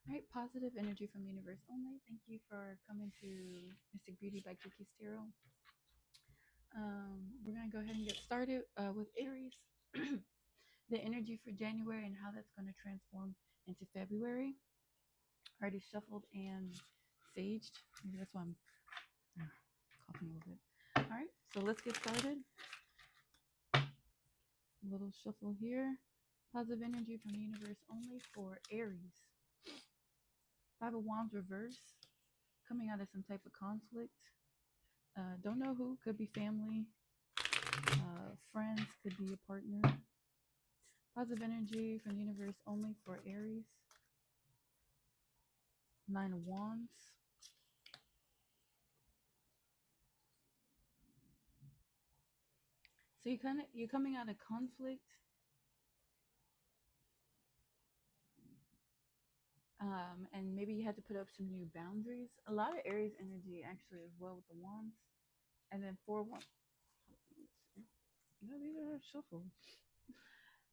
All right, positive energy from the universe only. Thank you for coming to Mystic Beauty by Kiki's Tarot. We're going to go ahead and get started with Aries, the energy for January and how that's going to transform into February. Already shuffled and saged. Maybe that's why I'm coughing a little bit. All right, so let's get started. A little shuffle here. Positive energy from the universe only for Aries. Five of Wands reverse, coming out of some type of conflict. Don't know who, could be family, friends, could be a partner. Positive energy from the universe only for Aries. Nine of Wands. So you're coming out of conflict. And maybe you had to put up some new boundaries. A lot of Aries energy actually as well with the wands. And then four wands. No, these are shuffled.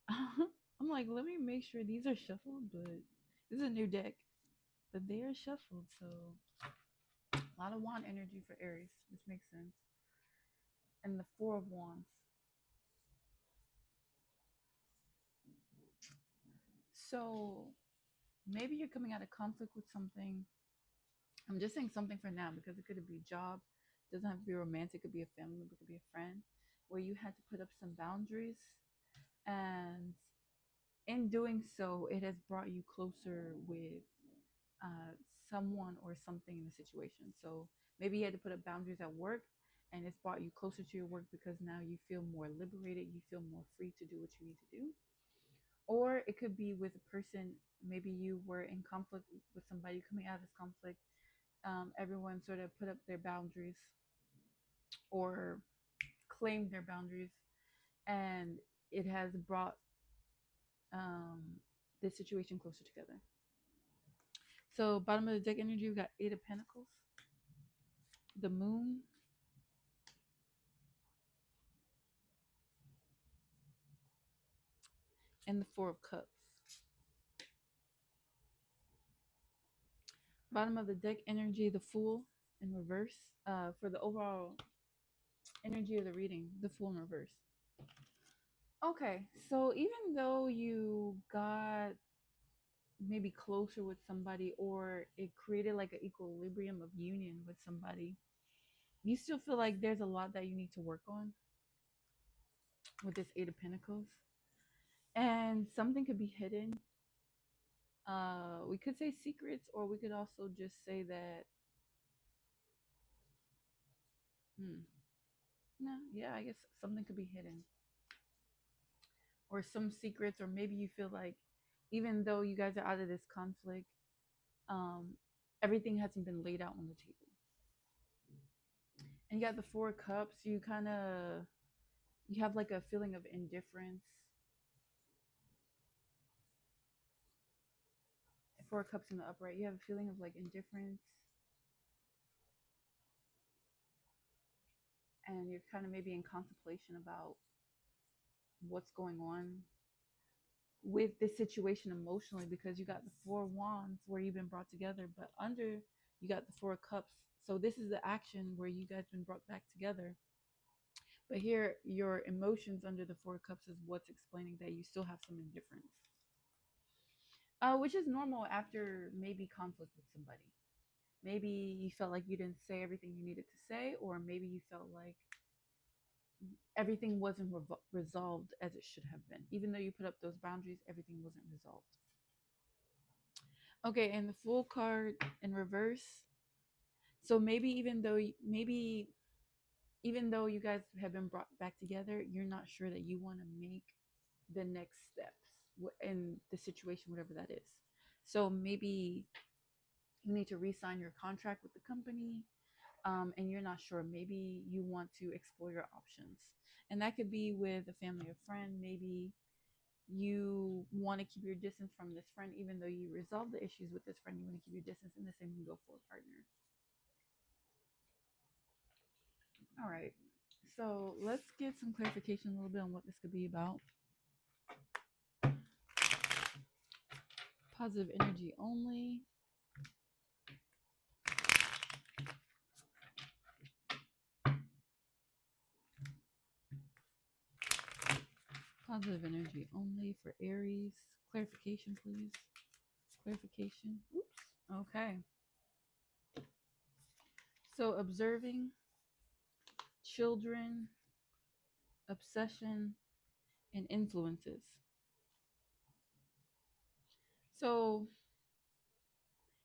I'm like, let me make sure these are shuffled, but this is a new deck. But they are shuffled, so a lot of wand energy for Aries, which makes sense. And the four of wands. So maybe you're coming out of conflict with something. I'm just saying something for now because it could be a job. It doesn't have to be romantic. It could be a family member. It could be a friend. Where you had to put up some boundaries. And in doing so, it has brought you closer with uh, someone or something in the situation. So maybe you had to put up boundaries at work and it's brought you closer to your work because now you feel more liberated. You feel more free to do what you need to do. Or it could be with a person, maybe you were in conflict with somebody coming out of this conflict. Everyone sort of put up their boundaries or claimed their boundaries, and it has brought um, this situation closer together. So, bottom of the deck energy, we got Eight of Pentacles, the Moon, and the Four of Cups. Bottom of the deck energy, the Fool in reverse. For the overall energy of the reading, the Fool in reverse. Okay, so even though you got maybe closer with somebody or it created like an equilibrium of union with somebody, you still feel like there's a lot that you need to work on with this Eight of Pentacles. And something could be hidden. We could say secrets, or we could also just say that, no, yeah, I guess something could be hidden. Or some secrets, or maybe you feel like even though you guys are out of this conflict, um, everything hasn't been laid out on the table. And you got the Four of Cups, you kind of, you have like a feeling of indifference. Four of Cups in the upright, you have a feeling of like indifference. And you're kind of maybe in contemplation about what's going on with this situation emotionally, because you got the Four of Wands where you've been brought together, but under you got the Four of Cups. So this is the action where you guys been brought back together. But here, your emotions under the Four of Cups is what's explaining that you still have some indifference. Which is normal after maybe conflict with somebody. Maybe you felt like you didn't say everything you needed to say, or maybe you felt like everything wasn't resolved as it should have been. Even though you put up those boundaries, everything wasn't resolved. Okay, and the Fool card in reverse. So maybe even though you guys have been brought back together, you're not sure that you want to make the next steps in the situation, whatever that is. So maybe you need to re-sign your contract with the company, and you're not sure. Maybe you want to explore your options, and that could be with a family or friend. Maybe you want to keep your distance from this friend, even though you resolve the issues with this friend. You want to keep your distance, and the same can go for a partner. All right. So let's get some clarification a little bit on what this could be about. Positive energy only. Positive energy only for Aries. Clarification, please. Clarification. Oops. Okay. So observing, children, obsession, and influences. So,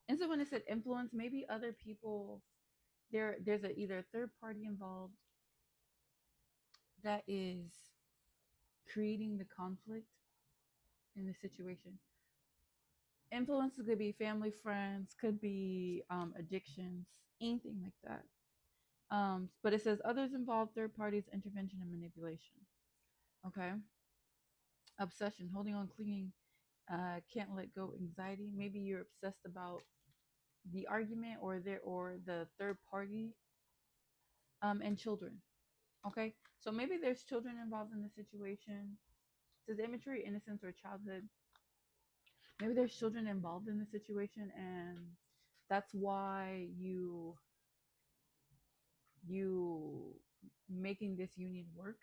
and so when it said influence, maybe other people there's a either a third party involved that is creating the conflict in the situation. Influences could be family, friends, could be addictions, anything like that. But it says others involved, third parties, intervention, and manipulation. Okay. Obsession, holding on, clinging, can't let go, anxiety. Maybe you're obsessed about the argument or the third party, and children. Okay. So maybe there's children involved in the situation. It says immaturity, innocence, or childhood. Maybe there's children involved in the situation, and that's why you making this union work.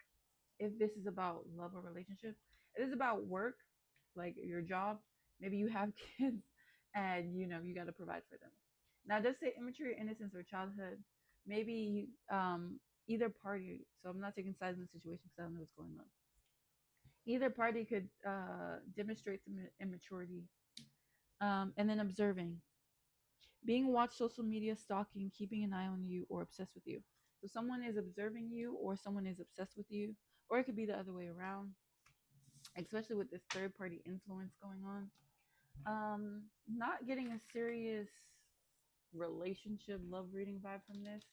If this is about love or relationship, it is about work, like your job. Maybe you have kids, and you got to provide for them. Now, it does say immature, innocence, or childhood. Maybe either party. So I'm not taking sides in the situation because I don't know what's going on. Either party could demonstrate some immaturity, and then observing, being watched, social media, stalking, keeping an eye on you, or obsessed with you. So someone is observing you, or someone is obsessed with you, or it could be the other way around, especially with this third party influence going on. Not getting a serious relationship, love reading vibe from this.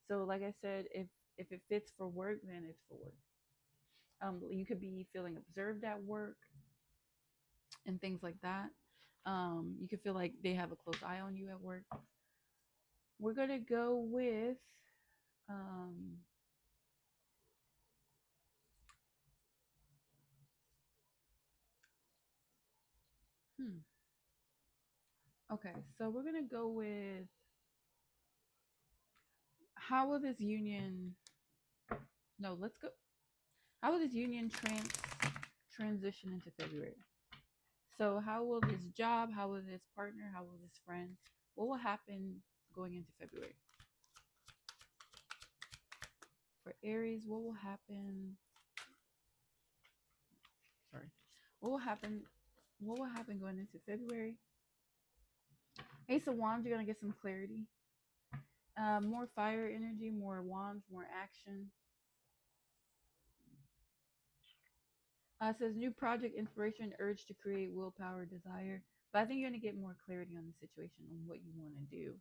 So, like I said, if it fits for work, then it's for work. You could be feeling observed at work and things like that. You could feel like they have a close eye on you at work. We're gonna go with um, hmm. Okay, so we're gonna go with how will this union? No, let's go. How will this union transition into February? So how will this job? How will this partner? How will this friend? What will happen going into February for Aries? What will happen? Sorry, what will happen? What will happen going into February? Ace of Wands, you're gonna get some clarity. More fire energy, more wands, more action. It says new project, inspiration, urge to create, willpower, desire. But I think you're going to get more clarity on the situation, on what you want to do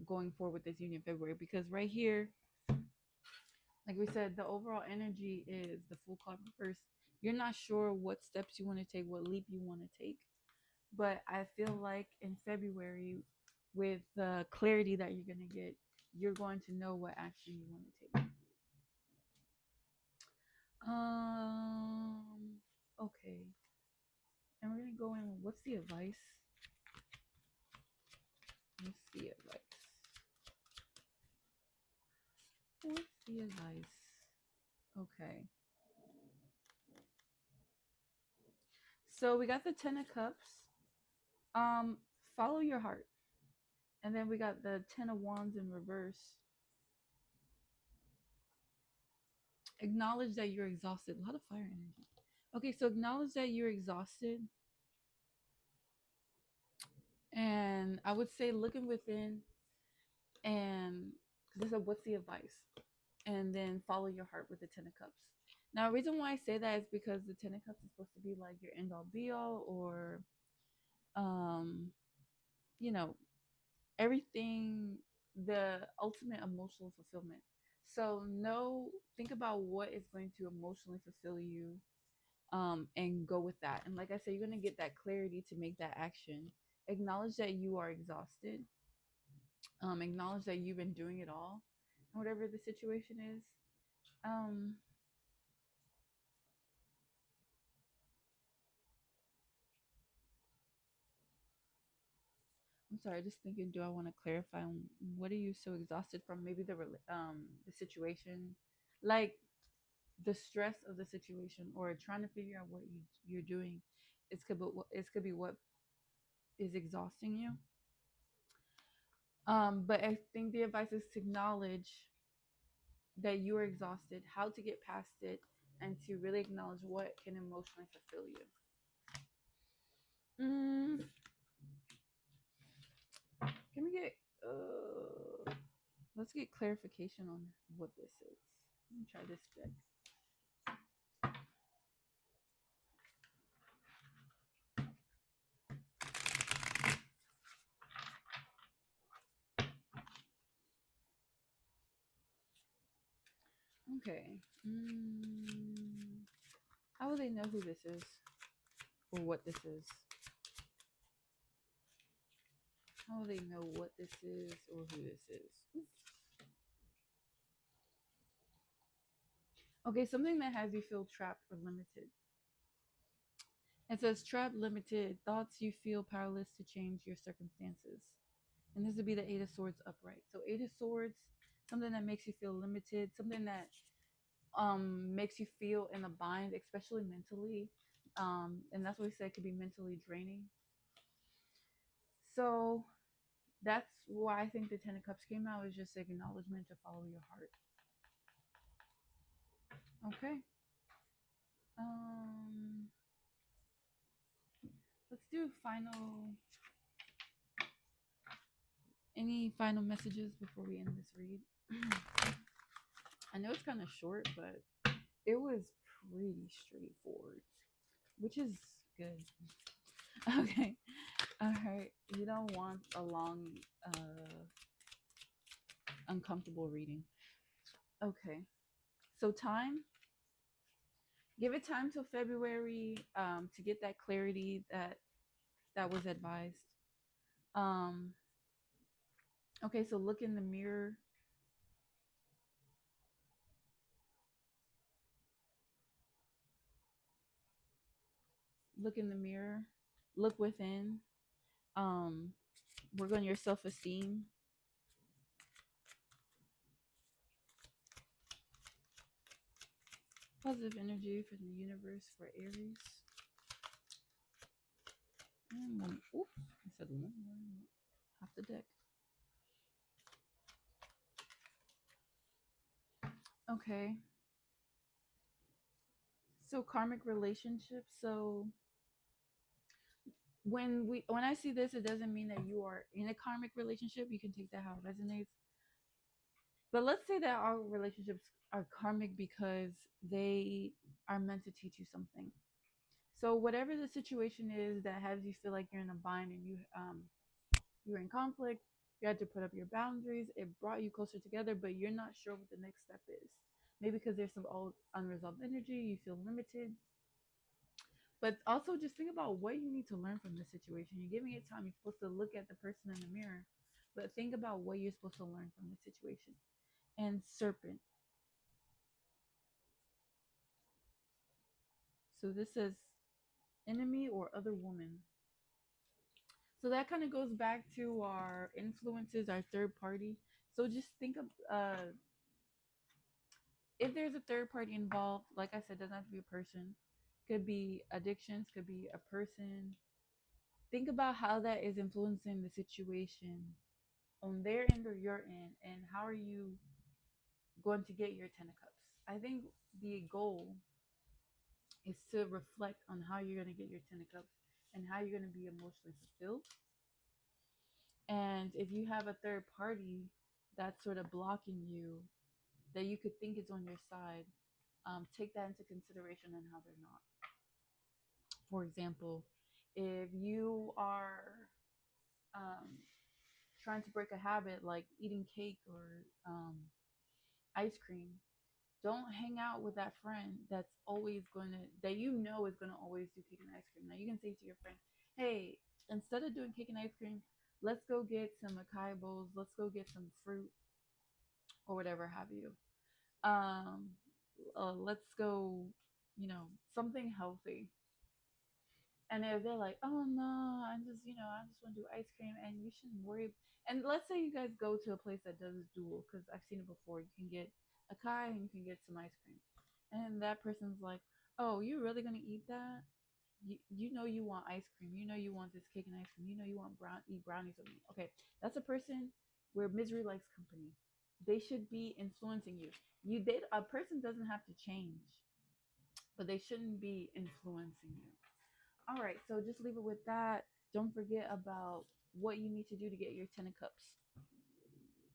going forward with this union February. Because right here, like we said, the overall energy is the full card reverse. You're not sure what steps you want to take, what leap you want to take. But I feel like in February, with the clarity that you're going to get, you're going to know what action you want to take. Okay. And we're gonna go in. What's the advice? What's the advice? What's the advice? Okay. So we got the Ten of Cups. Um, Follow your heart. And then we got the Ten of Wands in reverse. Acknowledge that you're exhausted. A lot of fire energy. Okay, so acknowledge that you're exhausted. And I would say looking within and this is what's the advice? And then follow your heart with the Ten of Cups. Now, the reason why I say that is because the Ten of Cups is supposed to be like your end all be all, or um, you know, everything, the ultimate emotional fulfillment. So think about what is going to emotionally fulfill you, and go with that. And like I said, you're gonna get that clarity to make that action. Acknowledge that you are exhausted. Acknowledge that you've been doing it all, and whatever the situation is. Um, I'm sorry, just thinking. Do I want to clarify what are you so exhausted from? Maybe the situation, like the stress of the situation or trying to figure out what you're doing. It could be what is exhausting you. But I think the advice is to acknowledge that you are exhausted, how to get past it, and to really acknowledge what can emotionally fulfill you. Mm, can we get let's get clarification on what this is. Let me try this deck. Okay. How will they know who this is or what this is? How will they know what this is or who this is? Okay, something that has you feel trapped or limited. It says trapped, limited, thoughts you feel powerless to change your circumstances. And this would be the Eight of Swords upright. So Eight of Swords, something that makes you feel limited, something that makes you feel in a bind, especially mentally. And that's what we said could be mentally draining. So that's why I think the Ten of Cups came out, is just acknowledgement to follow your heart. Okay. Um let's do any final messages before we end this read. I know it's kind of short, but it was pretty straightforward, which is good. Okay. All right. You don't want a long, uncomfortable reading. Okay. So time. Give it time till February to get that clarity that was advised. Um, okay. So look in the mirror. Look in the mirror. Look within. Um, Work on your self-esteem. Positive energy for the universe for Aries. And one. Oops, I said one more. Half the deck. Okay. So karmic relationships. So when I see this, it doesn't mean that you are in a karmic relationship. You can take that how it resonates. But let's say that our relationships are karmic because they are meant to teach you something. So whatever the situation is that has you feel like you're in a bind and you're in conflict, you had to put up your boundaries, it brought you closer together, but you're not sure what the next step is. Maybe because there's some old unresolved energy, you feel limited. But also just think about what you need to learn from this situation. You're giving it time. You're supposed to look at the person in the mirror, but think about what you're supposed to learn from this situation. And serpent. So this says enemy or other woman. So that kind of goes back to our influences, our third party. So just think of if there's a third party involved, like I said, doesn't have to be a person. Could be addictions, could be a person. Think about how that is influencing the situation on their end or your end, and how are you going to get your Ten of Cups. I think the goal is to reflect on how you're going to get your Ten of Cups and how you're going to be emotionally fulfilled. And if you have a third party that's sort of blocking you, that you could think is on your side, take that into consideration and how they're not. For example, if you are um, trying to break a habit like eating cake or ice cream, don't hang out with that friend that's always going to, that you know is going to always do cake and ice cream. Now you can say to your friend, hey, instead of doing cake and ice cream, let's go get some acai bowls, let's go get some fruit or whatever have you. Um, let's go, something healthy. And if they're like, oh no, I just want to do ice cream, and you shouldn't worry. And let's say you guys go to a place that does dual, because I've seen it before. You can get acai and you can get some ice cream. And then that person's like, oh, you really gonna eat that? You know you want ice cream. You know you want this cake and ice cream. You know you want eat brownies with me. Okay, that's a person where misery likes company. They should be influencing you. A person doesn't have to change, but they shouldn't be influencing you. All right, so just leave it with that. Don't forget about what you need to do to get your 10 of cups.